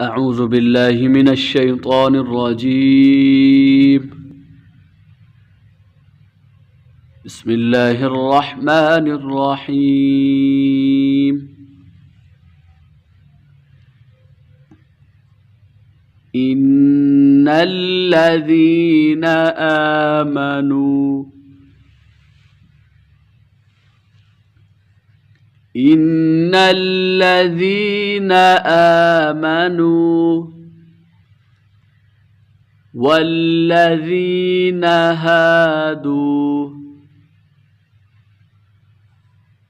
أعوذ بالله من الشيطان الرجيم. بسم الله الرحمن الرحيم. إن الذين آمنوا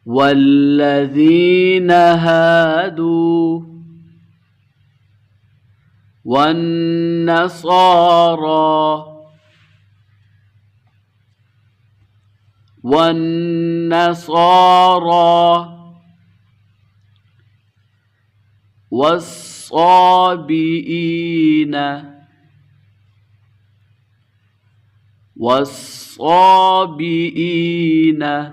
والذين هادوا والنصارى والصابئين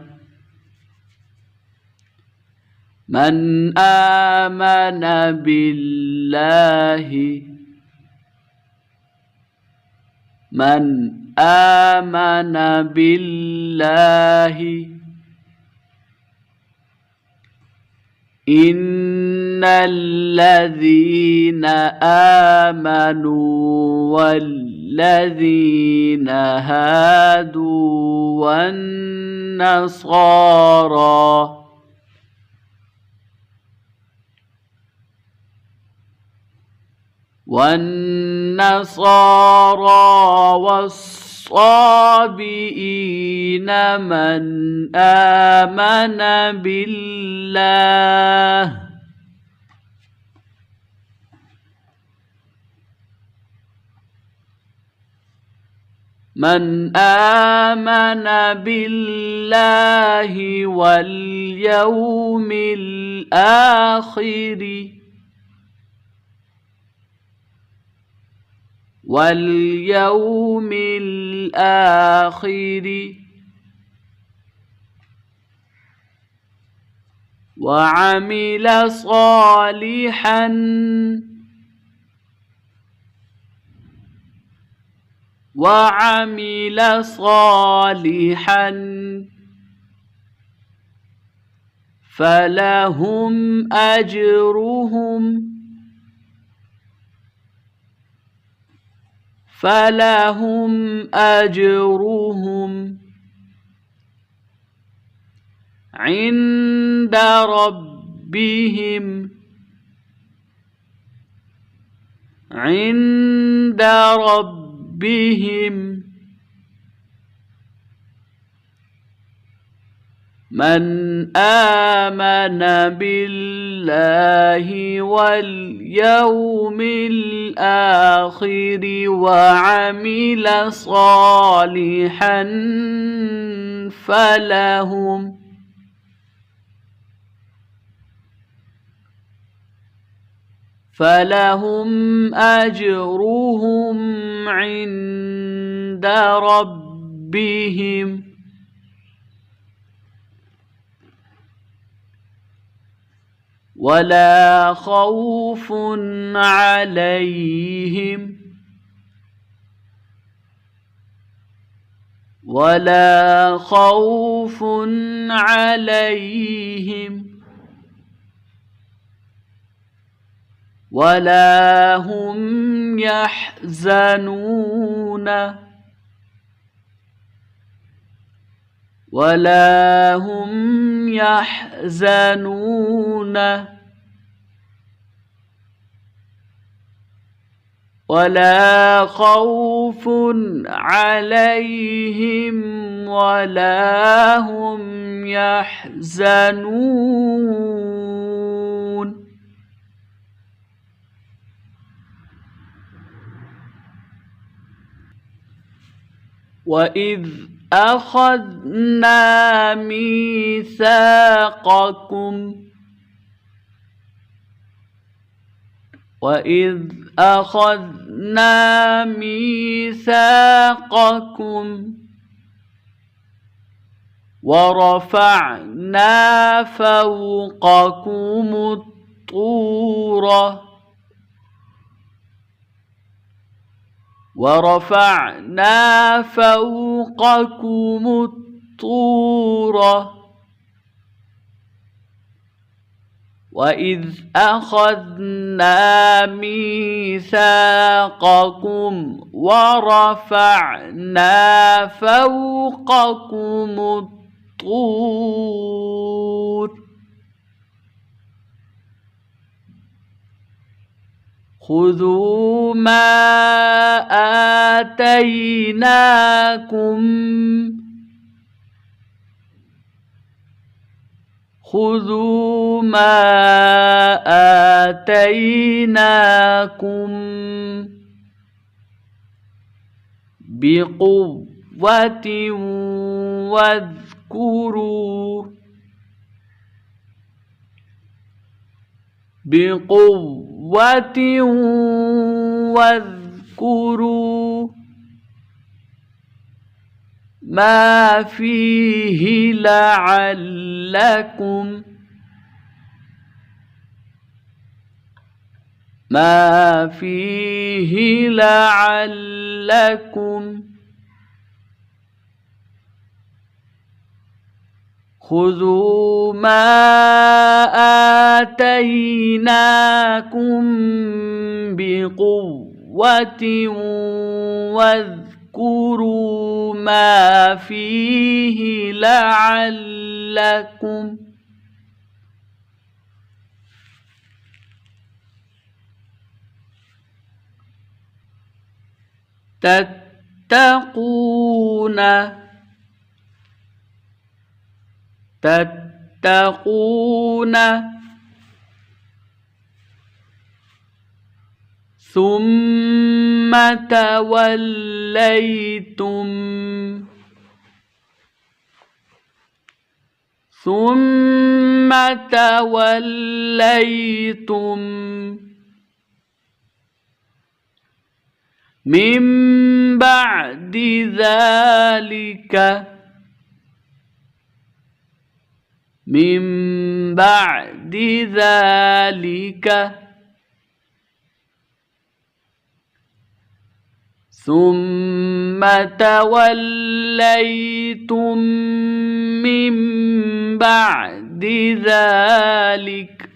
من آمن بالله إن الذين آمنوا والذين هادوا والنصارى والصابئين من آمن بالله واليوم الآخر وعمل صالحا فلهم أجرهم عند ربهم من آمن بالله واليوم الآخر وعمل صالحا فلهم أجرهم عند ربهم ولا خوف عليهم ولا هم يحزنون ولا خوف عليهم ولا هم يحزنون. وإذ أخذنا ميثاقكم ورفعنا فوقكم الطور ورفعنا فوقكم الطور وإذ أخذنا ميثاقكم ورفعنا فوقكم الطور خذوا ما آتيناكم بقوة واذكروا ما فيه لعلكم خذوا ما آتيناكم بقوة واذكروا ما فيه لعلكم تتقون ثم توليتم من بعد ذلك ثم توليتم من بعد ذلك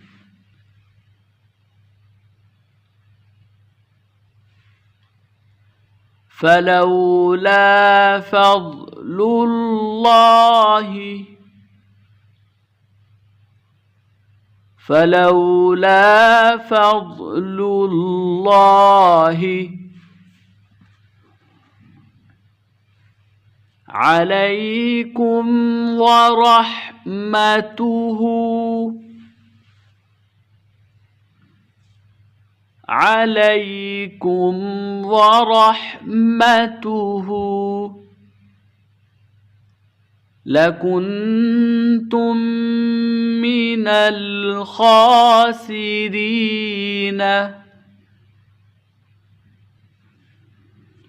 فلولا فضل الله عليكم ورحمته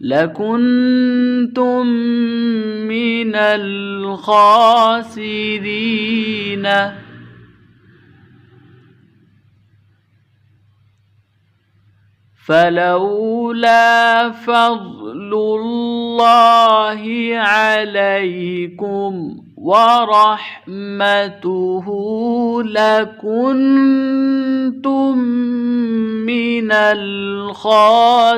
لكنتم من الخاسرين فلولا فضل الله عليكم ورحمته لكنتم من الخاسرين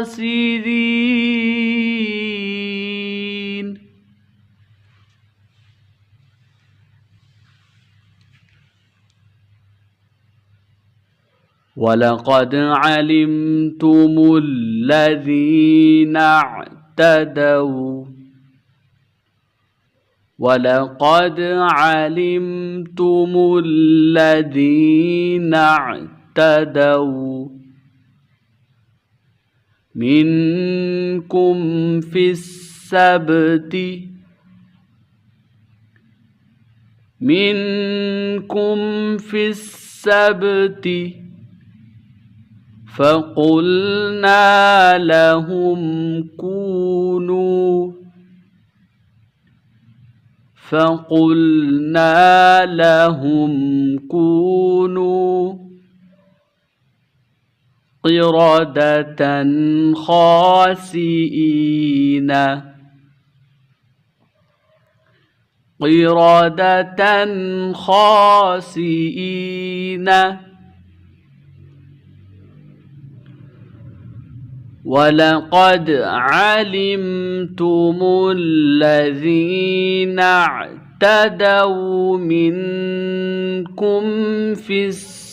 ولقد علمتم الذين اعتدوا منكم في السبت فقلنا لهم كونوا قردة خاسئين قردة خاسئين ولقد علمتم الذين اعتدوا منكم في السبت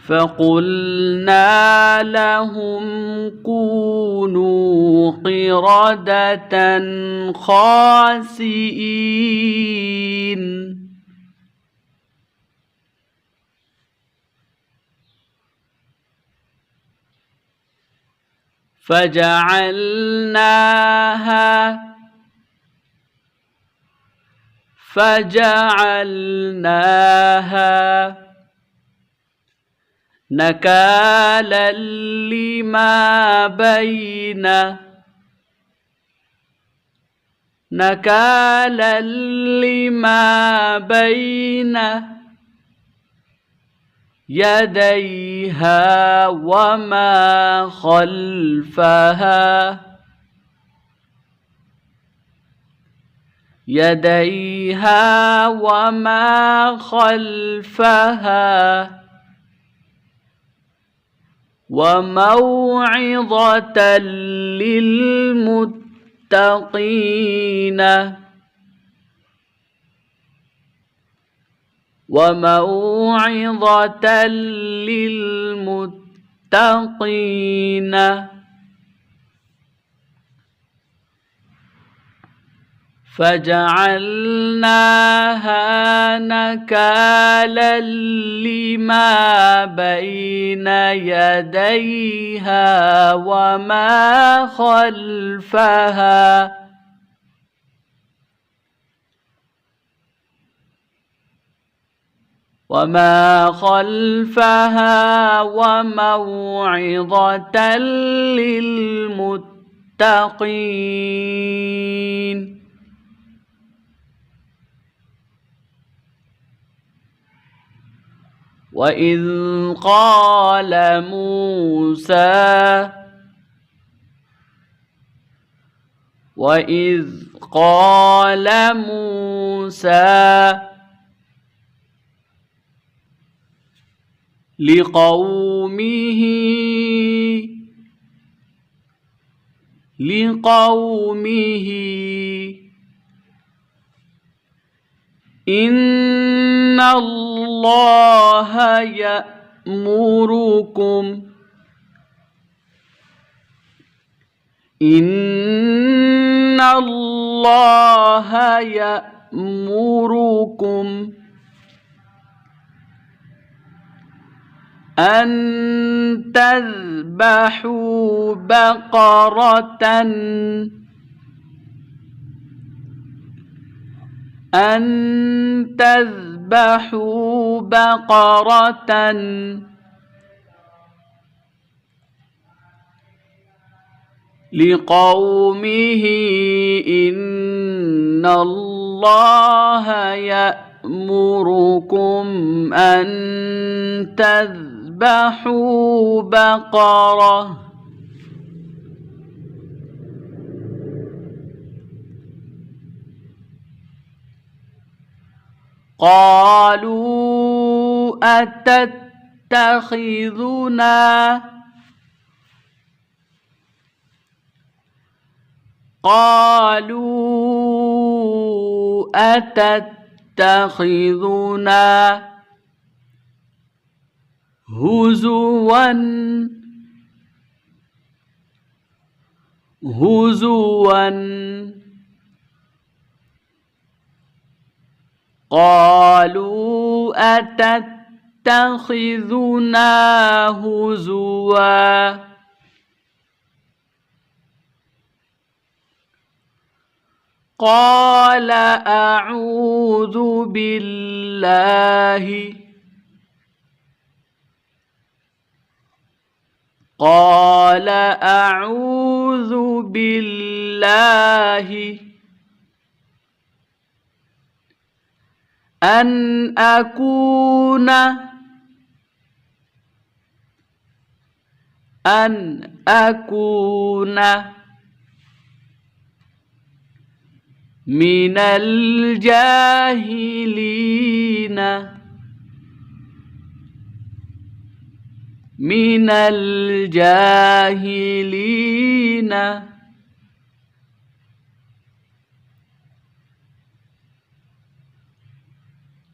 فقلنا لهم كونوا قردة خاسئين فجعلناها نكالا لما بين يديها وما خلفها وموعظة للمتقين فجعلناها نكالا لما بين يديها وما خلفها وموعظة للمتقين وإذ قال موسى لقومه إن الله يأمركم أن تذبحوا بقرة لقومه إن الله يأمركم أن تذبحوا بقرة قالوا أتتخذنا هزوا قالوا أتتخذنا هزوا قال أعوذ بالله أن أكون من الجاهلين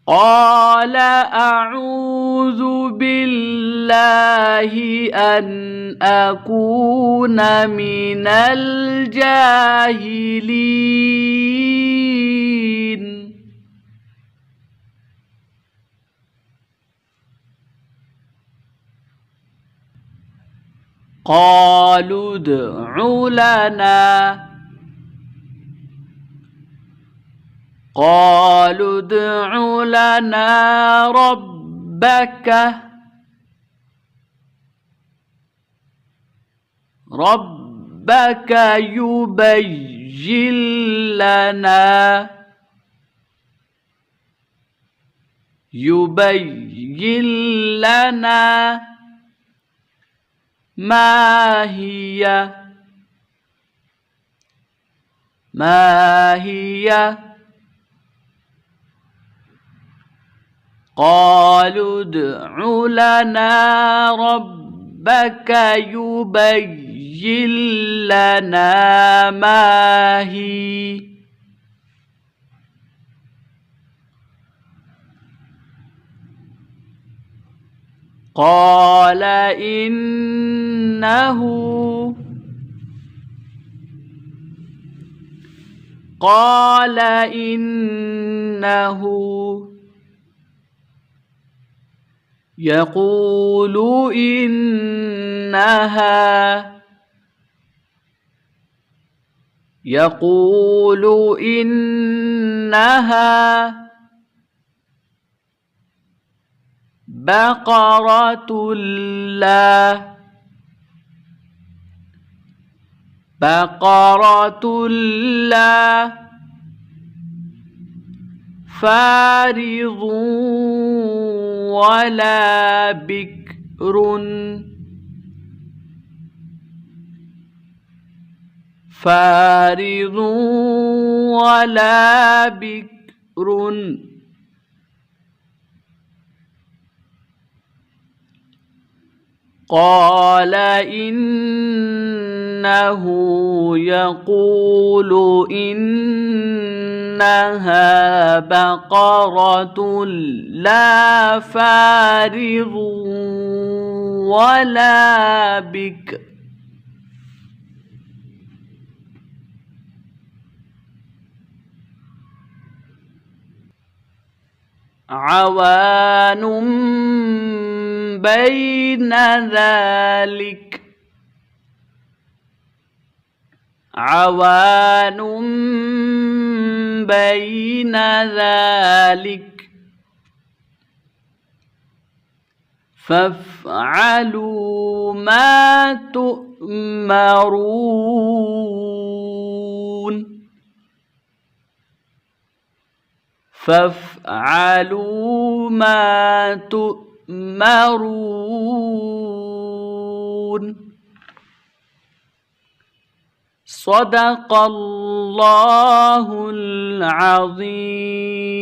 قال أعوذ بالله أن أكون من الجاهلين قالوا ادع لنا ربك يبين لنا ما هي قالوا ادع لنا ربك يبين لنا ما هي قال إنه يقول إنها بقرة لا فارض ولا بكر قال إنه يقول إنها بقرة لا فارض ولا بكر عوان بين ذلك فافعلوا ما تؤمرون صدق الله العظيم.